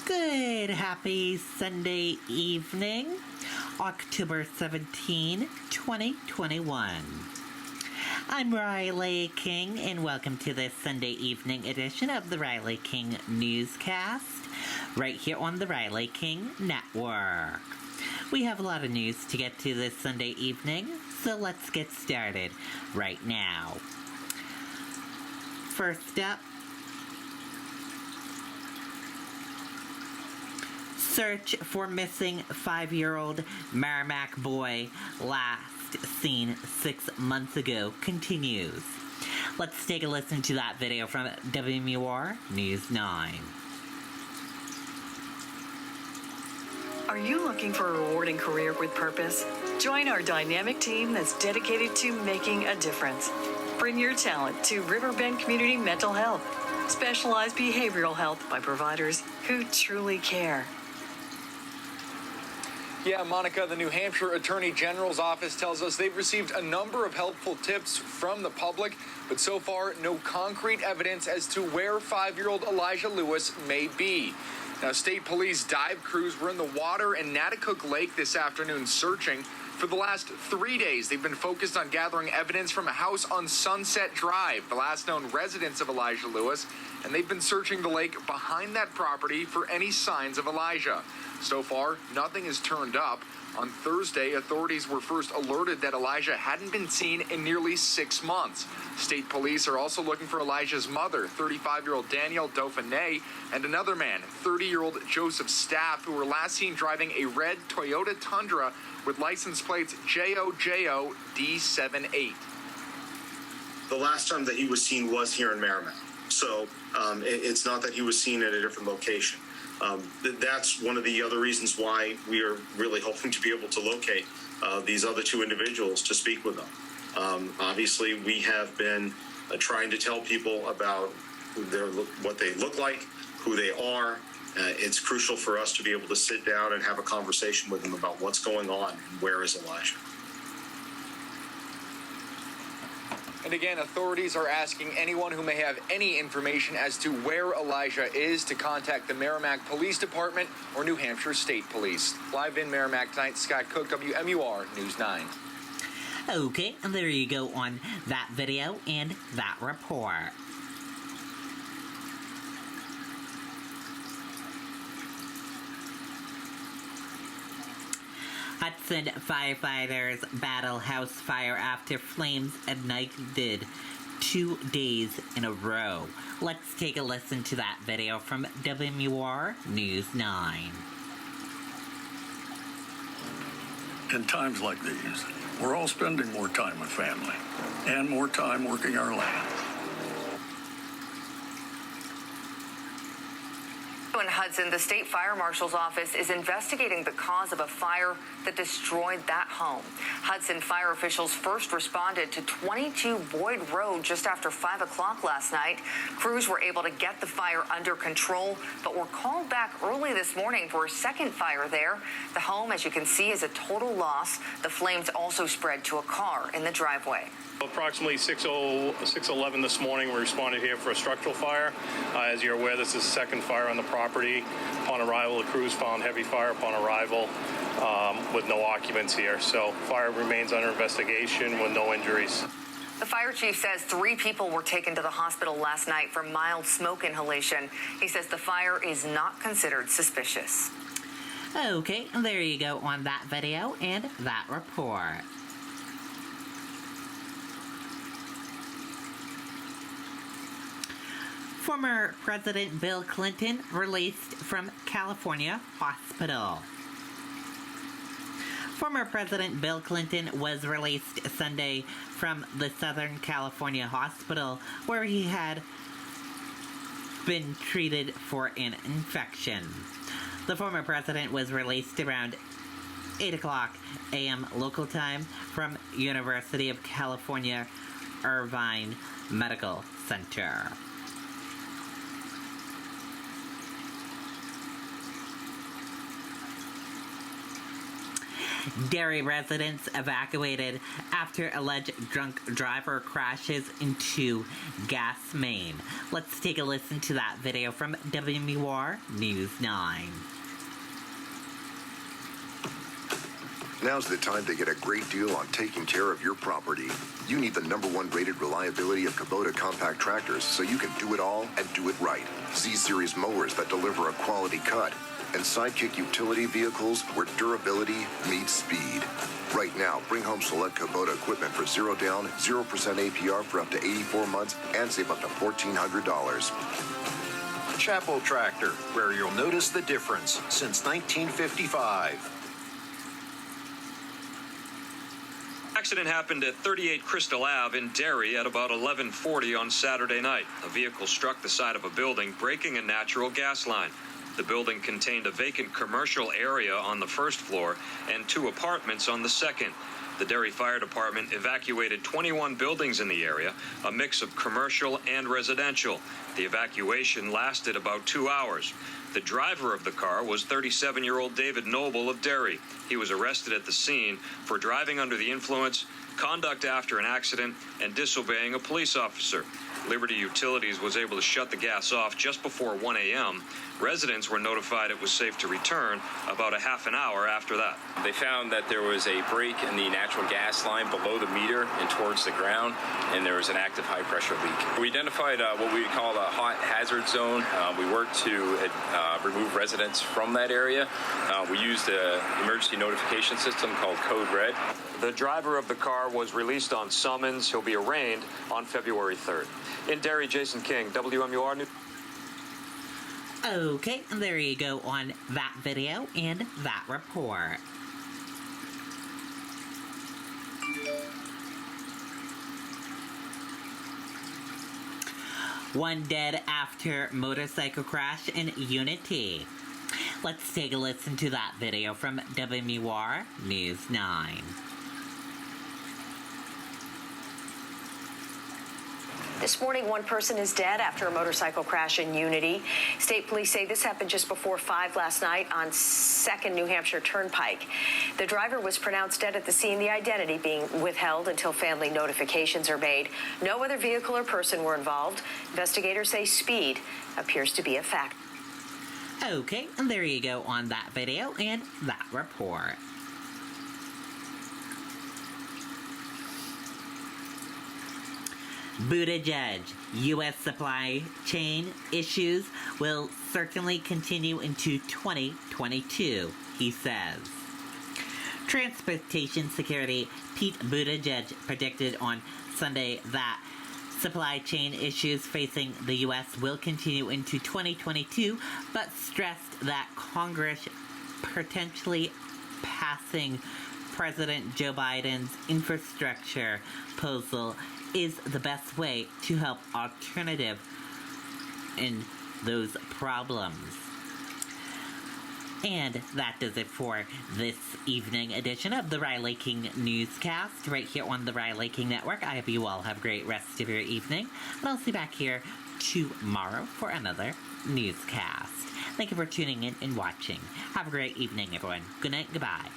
Good, happy Sunday evening, October 17, 2021. I'm Riley King, and welcome to this Sunday evening edition of the Riley King Newscast, right here on the Riley King Network. We have a lot of news to get to this Sunday evening, so let's get started right now. First up, search for missing 5-year-old Merrimack boy last seen 6 months ago continues. Let's take a listen to that video from WMUR News 9. Are you looking for a rewarding career with purpose? Join our dynamic team that's dedicated to making a difference. Bring your talent to Riverbend Community Mental Health. Specialized behavioral health by providers who truly care. Yeah, Monica, the New Hampshire Attorney General's office tells us they've received a number of helpful tips from the public, but so far, no concrete evidence as to where 5-year-old Elijah Lewis may be. Now, state police dive crews were in the water in Natticook Lake this afternoon searching. For the last 3 days, they've been focused on gathering evidence from a house on Sunset Drive, the last known residence of Elijah Lewis, and they've been searching the lake behind that property for any signs of Elijah. So far, nothing has turned up. On Thursday, authorities were first alerted that Elijah hadn't been seen in nearly 6 months. State police are also looking for Elijah's mother, 35-year-old Danielle Dauphiné, and another man, 30-year-old Joseph Staff, who were last seen driving a red Toyota Tundra with license plates JOJO D78. The last time that he was seen was here in Merrimack. So it's not that he was seen at a different location. That's one of the other reasons why we are really hoping to be able to locate these other 2 individuals to speak with them. Obviously, we have been trying to tell people about what they look like, who they are. It's crucial for us to be able to sit down and have a conversation with them about what's going on and where is Elijah. And again, authorities are asking anyone who may have any information as to where Elijah is to contact the Merrimack Police Department or New Hampshire State Police. Live in Merrimack tonight, Scott Cook, WMUR News 9. Okay, and there you go on that video and that report. Hudson firefighters battle house fire after flames ignited 2 days in a row. Let's take a listen to that video from WMUR News 9. In times like these, we're all spending more time with family and more time working our land. In Hudson, the state fire marshal's office is investigating the cause of a fire that destroyed that home. Hudson fire officials first responded to 22 Boyd Road just after 5 o'clock last night. Crews were able to get the fire under control, but were called back early this morning for a second fire there. The home, as you can see, is a total loss. The flames also spread to a car in the driveway. Approximately 6:11 this morning, we responded here for a structural fire. As you're aware, this is the second fire on the property. Upon arrival, the crews found heavy fire upon arrival with no occupants here. So fire remains under investigation with no injuries. The fire chief says 3 people were taken to the hospital last night for mild smoke inhalation. He says the fire is not considered suspicious. Okay, there you go on that video and that report. Former President Bill Clinton released from California hospital. Former President Bill Clinton was released Sunday from the Southern California hospital where he had been treated for an infection. The former president was released around 8 o'clock a.m. local time from University of California, Irvine Medical Center. Derry residents evacuated after alleged drunk driver crashes into gas main. Let's take a listen to that video from WMUR News 9. Now's the time to get a great deal on taking care of your property. You need the #1 rated reliability of Kubota compact tractors so you can do it all and do it right. Z-Series mowers that deliver a quality cut. And Sidekick utility vehicles where durability meets speed. Right now, bring home select Kubota equipment for 0 down, 0% APR for up to 84 months and save up to $1,400. Chapel Tractor, where you'll notice the difference since 1955. Accident happened at 38 Crystal Ave in Derry at about 11:40 on Saturday night. A vehicle struck the side of a building, breaking a natural gas line. The building contained a vacant commercial area on the first floor and 2 apartments on the second. The Derry Fire Department evacuated 21 buildings in the area, a mix of commercial and residential. The evacuation lasted about 2 hours. The driver of the car was 37-year-old David Noble of Derry. He was arrested at the scene for driving under the influence, conduct after an accident, and disobeying a police officer. Liberty Utilities was able to shut the gas off just before 1 a.m. Residents were notified it was safe to return about a half an hour after that. They found that there was a break in the natural gas line below the meter and towards the ground, and there was an active high-pressure leak. We identified what we call a hot hazard zone. We worked to remove residents from that area. We used an emergency notification system called Code Red. The driver of the car was released on summons. He'll be arraigned on February 3rd. In Derry, Jason King, WMUR News. Okay, there you go on that video and that report. One dead after motorcycle crash in Unity. Let's take a listen to that video from WMUR News 9. This morning, one person is dead after a motorcycle crash in Unity. State police say this happened just before 5 last night on 2nd New Hampshire Turnpike. The driver was pronounced dead at the scene, the identity being withheld until family notifications are made. No other vehicle or person were involved. Investigators say speed appears to be a factor. Okay, and there you go on that video and that report. Buttigieg, U.S. supply chain issues will certainly continue into 2022, he says. Transportation Secretary Pete Buttigieg predicted on Sunday that supply chain issues facing the U.S. will continue into 2022, but stressed that Congress potentially passing President Joe Biden's infrastructure proposal is the best way to help alternative in those problems. And that does it for this evening edition of the Riley King Newscast right here on the Riley King Network. I hope you all have a great rest of your evening, and I'll see you back here tomorrow for another newscast. Thank you for tuning in and watching. Have a great evening, everyone. Good night, goodbye.